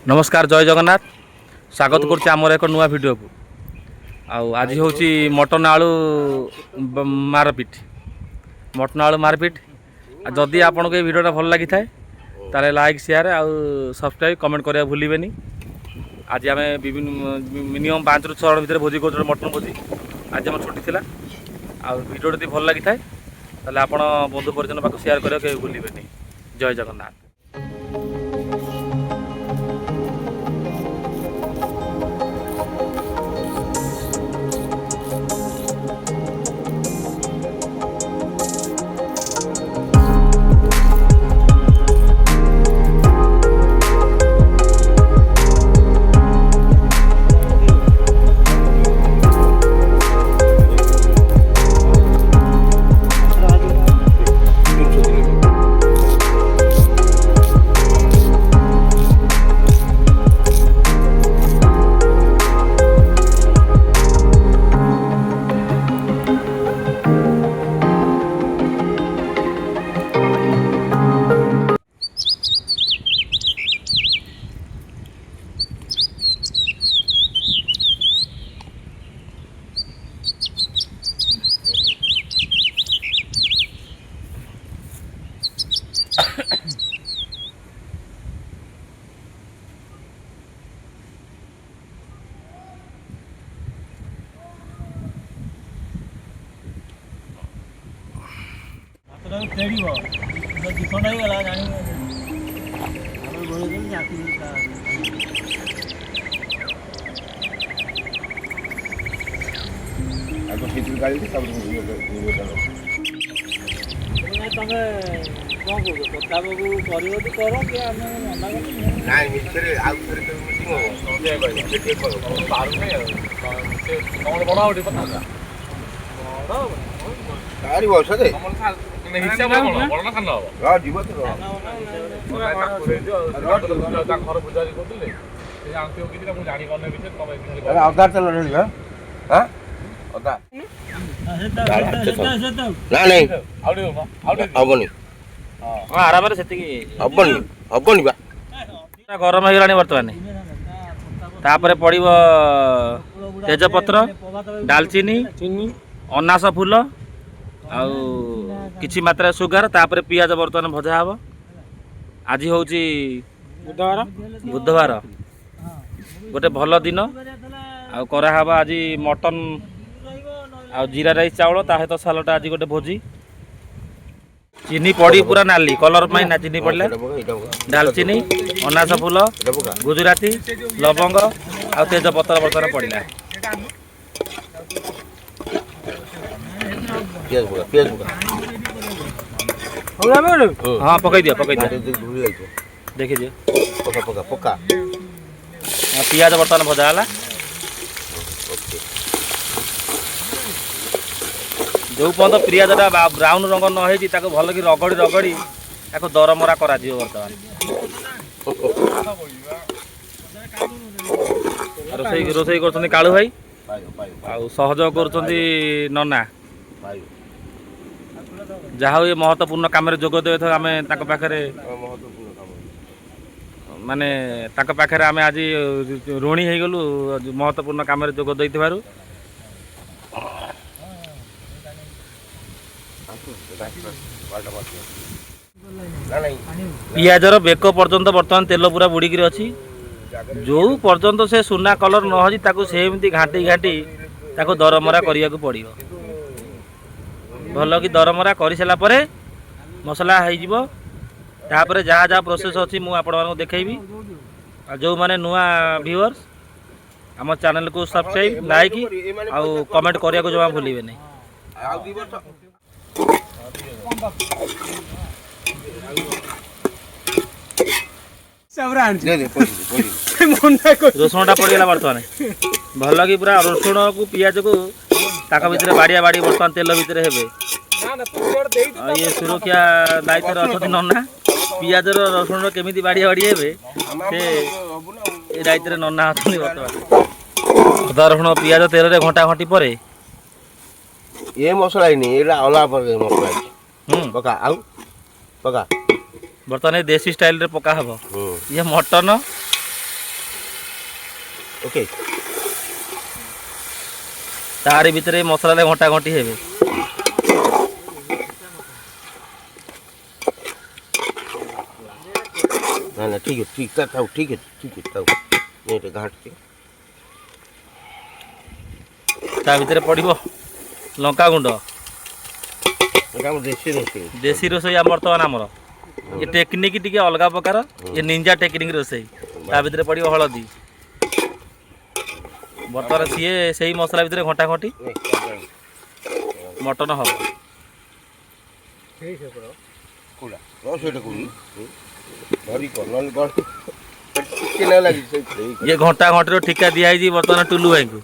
नमस्कार जय जगन्नाथ स्वागत करमर एक नुआ भिडियो को आज हूँ मटन आलू मारपिट मटन आलू मारपिट जदि आपन को भिडियोटा भल लगी थाए ताले लाइक शेयर आउ सब्सक्राइब कमेंट करिया भूलिबेनी। आज आम मिनिमम 5 ରୁ 6 जन भितर भोजी कर मटन भोजी आज आम छुट्टी थिला भिडियो जदि भल लगी थाए ताले आपण बंधु परिजन पाक शेयर करिया के भूलिबेनी। जय जगन्नाथ। आराम से गरम हो गला बर्तमान तापर पड़ो तेजपत्र डालचीनी अनास फूल आउ किछि मात्रा सुगार तापर पियाज बर्तमान भजा हम। आज हूँ बुधवार गोटे भल दिन आब आज मटन आ जीरा राइस चावल ता सहित सालटा आज गोटे भोजी चीनी पड़ी पूरा नाली कलर पाई ना चीनी पड़े डालचीनी अनास फूल गुजराती लवंग आ तेजपत्र बर्तमान पड़ा हाँ पकई दिया देखी पियाज बर्तमान भजा है जो पर्यटन पियाजटा ब्राउन रंग न भल कि रगड़ी रगड़ी या दरमरा कर बर्तमान रोसई कर कालू भाई सहयोग कर नना जहाँ ये महत्वपूर्ण कम जोग दे आम पाखे माने पाखे आम आज ऋणी हो गलु महत्वपूर्ण कम जोग दे पियाजर बेक पर्यंत बर्तमान तेल पूरा बुड़िक अच्छी जो पर्यंत से सुना कलर न हो सेमती घाटी घाटी दरमरा करने को पड़ो भल कि दरमरा कर सारापर मसला होपर जहाँ जहाँ प्रोसेस अच्छी मुझे देखी जो मैंने नुआ व्यूअर्स आम चैनल को सब्सक्राइब लाइक आउ कमेंट करने को जमा भूलिए नहीं। रसुणटा पड़गला बर्तमान भल कि पूरा रसुण को पियाज को ताक भितर बाड़िया बाड़ी बर्तमान तेल भितर हेबे ये सुरक्षा दायित्व अच्छा नना पियाजर रसुण केमी बाड़िया बाड़ी हेबे से दायित्व नना अच्छा बर्तमान अदा रसुण पियाज तेल घंटा घंटी पर ये मसला ही नहीं ये अलग मसला पका आउ पका बर्तमान देसी स्टाइल रे पका हबो ये मटन ओके तारी भितर मसला घंटा घंटी हेबे ना ना ठीक है थाउ ठीक है थाउ नहीं घाट के ता भितर पड़िबो लंका गुंड एटा हम देसी रोसई बर्तमान आमर ये टेक्निक टिके अलग प्रकार ये निंजा टेक्निक रोसई ता भितर पड़िबो हळदी बर्तमान सीए सही मसला भितर घंटा घंटी मटन हम कोला रस एटा कोनी धरी को नल बड़ के ना लगी से ये घंटा घंटी ठिका दिया है बर्तमान टुलू भाई को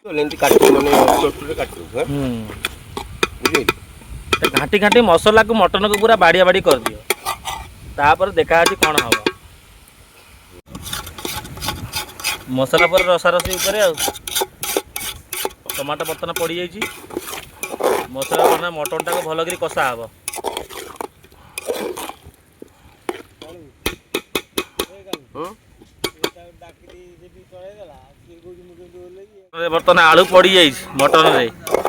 तो लेंती काट माने छोटे काट हां बुझे घाटी घाटी मसला को मटन को पूरा बाड़िया बाड़ी कर दियो तापर देखा अछि कोन हबो मसला पर रसा रसी ऊपर टमाटो बर्तन पड़ जाइए मसला बना मटन टाक भल कर कषा हब बर्तमान आलू पड़ जाइए मटन रे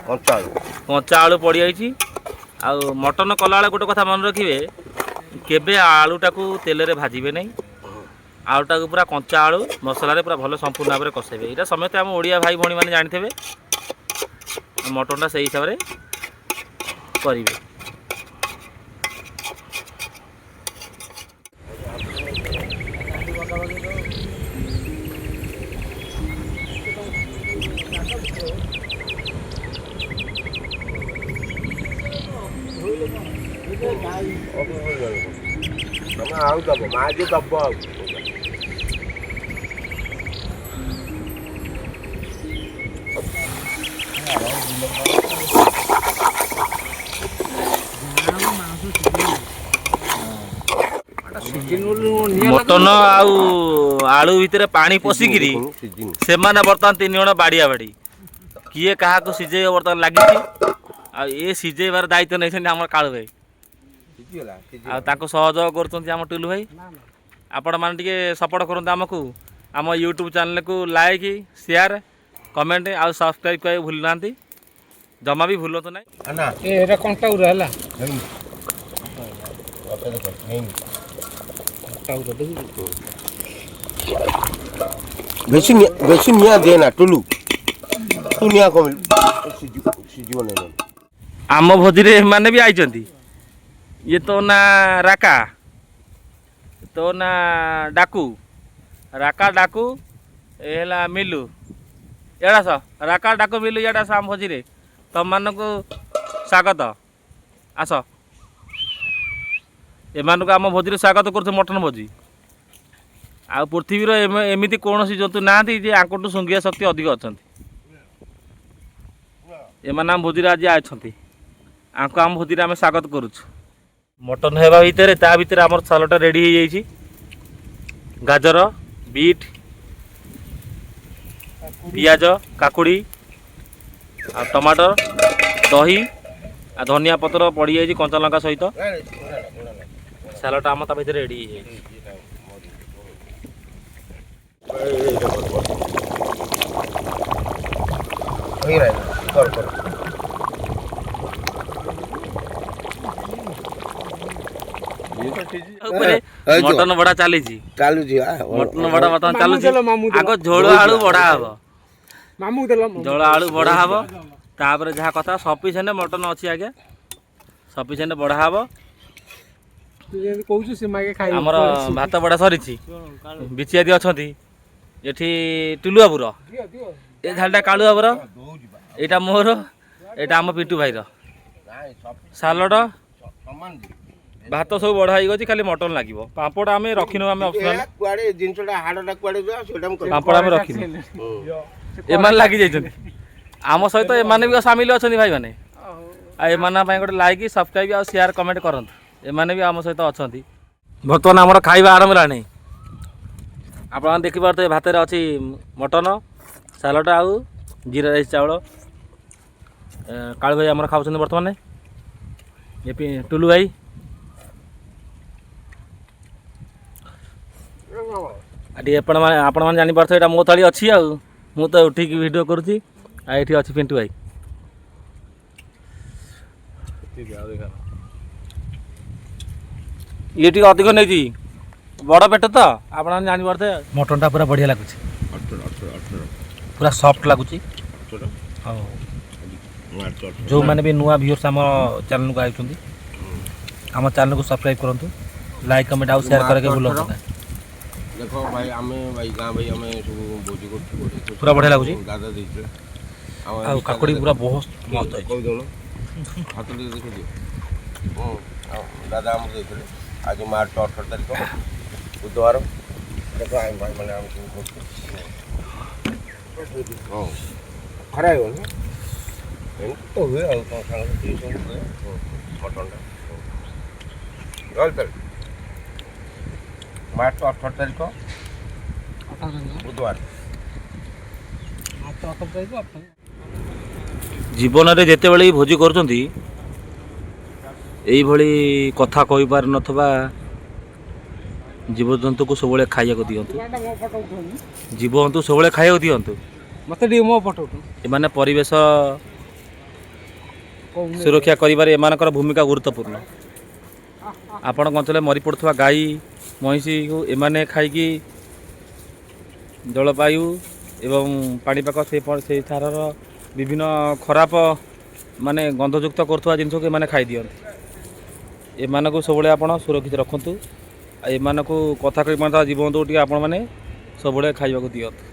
कंचा आलू पड़ जाइए आ मटन कला गोटे कथा मन रखिए केबे आलूटा को तेल रे भाजबे नहीं आलूटा को पूरा कंचा आलू मसला पूरा भल संपूर्ण भाव में कषेबे यहाँ समस्त आम ओडिया भाई भौणी मैंने जानी मटनटा से हिसाब से करेंगे आउ दब माजे दब मटन आलू भितर पानी पशिकी से बर्तमान 3 जण बाड़िया बाड़ी किए क्या सीझे बर्तमान लगी ये सीझेबार दायित्व नहीं आम कालू भाई सहयोग कर टुलू भाई आपण मैंने सपोर्ट करते आमको आम यूट्यूब चैनल को लाइक शेयर कमेंट आ सब्सक्राइब कर भूल ना जमा भी भूल तो बेसी निया देना टुलू तू निया कम सीजीव नहीं आम भोजी माने भी आई ये तो ना राका तो ना डाकू राका डाकू एला मिलू एड़ा स राका डाकू मिलू एड़ा स आम भोजी रे तुम मान को स्वागत आस एमान को आम भोजी स्वागत कर मटन भोजी आ पृथ्वीर एमती कौन जंतु ना आंकटू सुंघिया शक्ति अधिक अच्छा एम आम भोजी आज आछंती आंको आम भोजी आम स्वागत करुछु मटन हेबा भितर ता भितर आमर सालटा रेडी हो जाइए गाजर बीट पियाज काकुड़ी आ टमाटर दही आ धनिया पत्र पड़ जाइए कंचा लंका सहित सालटा आम ता भितर रेडी मटन बड़ा चली मटन बड़ा बर्तमान चलुची आग झोल आलू बड़ा हम झोल आलू बड़ा हम तापर जहाँ कथा सफिसीयंट मटन अच्छी आज्ञा सफिसीयंट बड़ा हम आमर भात बड़ा सरी बिचियादी अच्छा ये टुलू बाबूर ये झालटा कालू बाबूर यहाँ मोर यहाँ आम पिंटू भाईर सालड भात सब बढ़ा गई खाली मटन लगे पापड़ आम रखिनु आम पापड़ आम रखिनु एम लगी जाइए आम सहित एम भी सामिल अच्छा भाई मैंने एम गोटे लाइक सब्सक्राइब आ शेयर कमेंट करते एम भी आम सहित अच्छा बर्तमान आम खाଇବା आरंभ है आप देखिपे भात अच्छी मटन सालड आउ जीरा राइस चावल कालू भाई आम खाऊँ बर्तमान ये टुलू भाई ଟିକେ ଆପଣମାନେ ଜାଣିପାରୁଥିବେ ଏଇଟା ମୋ ଥାଳି ଅଛି ଆଉ ମୁଁ ତ ଉଠିକି ଭିଡ଼ିଓ କରୁଛି ଆଉ ଏଠି ଅଛି ପିଣ୍ଟୁ ଭାଇ। ଇଏ ଟିକେ ଅଧିକ ନେଇଛି ବଡ଼ ପେଟ ତ ଆପଣମାନେ ଜାଣିପାରୁଥିବେ। ମଟନ୍ଟା ପୁରା ବଢ଼ିଆ ଲାଗୁଛି, ପୁରା ସଫ୍ଟ ଲାଗୁଛି। ଆଉ ଯେଉଁମାନେ ବି ନୂଆ ଭିଉର୍ସ ଆମ ଚ୍ୟାନେଲକୁ ଆସୁଛନ୍ତି ଆମ ଚ୍ୟାନେଲକୁ ସବସ୍କ୍ରାଇବ୍ କରନ୍ତୁ, ଲାଇକ୍ କମେଣ୍ଟ ଆଉ ସେୟାର କରିବାକୁ ଭୁଲନ୍ତୁ ନାହିଁ। ଦେଖ ଭାଇ ଆମେ ଭାଇ ଗାଁ ଭାଇ ଆମେ ସବୁ ଭୋଜି କରୁଛୁ, ପୁରା ବଢ଼ିଆ ଲାଗୁଛି। ଦାଦା ଦେଇଥିଲେ ଆଉ କାକୁଡ଼ି ପୁରା ବହୁତ ମସ୍ତ ହେଇଛି। କହିଦେଉନ ହାତ ଟିକେ ଦେଖିଦିଅ। ଆଉ ଦାଦା ଆମକୁ ଦେଇଥିଲେ। ଆଜି ମାର୍ଚ୍ଚ 18 ତାରିଖ ବୁଧବାର। ଦେଖ ଭାଇ ମାନେ ଆମେ ସବୁ କରୁଛୁ। ହଁ ଖରା ହେଇଗନି ଏମିତି ତ ହୁଏ ଆଉ କ'ଣ ସାଙ୍ଗରେ ସବୁ ହୁଏ ମଟନ୍ଟା। ରହିପାରିବି ମାର୍ଚ୍ଚ 18 ତାରିଖ ବୁଧବାର। ଜୀବନରେ ଯେତେବେଳେ ବି ଭୋଜି କରୁଛନ୍ତି ଏଇଭଳି କଥା କହିପାରୁନଥିବା ଜୀବଜନ୍ତୁକୁ ସବୁବେଳେ ଖାଇବାକୁ ଦିଅନ୍ତୁ। ଜୀବଜନ୍ତୁ ସବୁବେଳେ ଖାଇବାକୁ ଦିଅନ୍ତୁ। ମତେ ଟିକେ ମୋ ଫଟୋ ଉଠୁ। ଏମାନେ ପରିବେଶ ସୁରକ୍ଷା କରିବାରେ ଏମାନଙ୍କର ଭୂମିକା ଗୁରୁତ୍ୱପୂର୍ଣ୍ଣ। ଆପଣଙ୍କ ଅଞ୍ଚଳରେ ମରି ପଡ଼ୁଥିବା ଗାଈ ମଇଁଷିକୁ ଏମାନେ ଖାଇକି ଜଳବାୟୁ ଏବଂ ପାଣିପାଗ ସେଇଠାର ବିଭିନ୍ନ ଖରାପ ମାନେ ଗନ୍ଧଯୁକ୍ତ କରୁଥିବା ଜିନିଷକୁ ଏମାନେ ଖାଇଦିଅନ୍ତି। ଏମାନଙ୍କୁ ସବୁବେଳେ ଆପଣ ସୁରକ୍ଷିତ ରଖନ୍ତୁ। ଆଉ ଏମାନଙ୍କୁ କଥା କହିପାରୁଥିବା ଜୀବଜନ୍ତୁକୁ ଟିକେ ଆପଣମାନେ ସବୁବେଳେ ଖାଇବାକୁ ଦିଅନ୍ତୁ।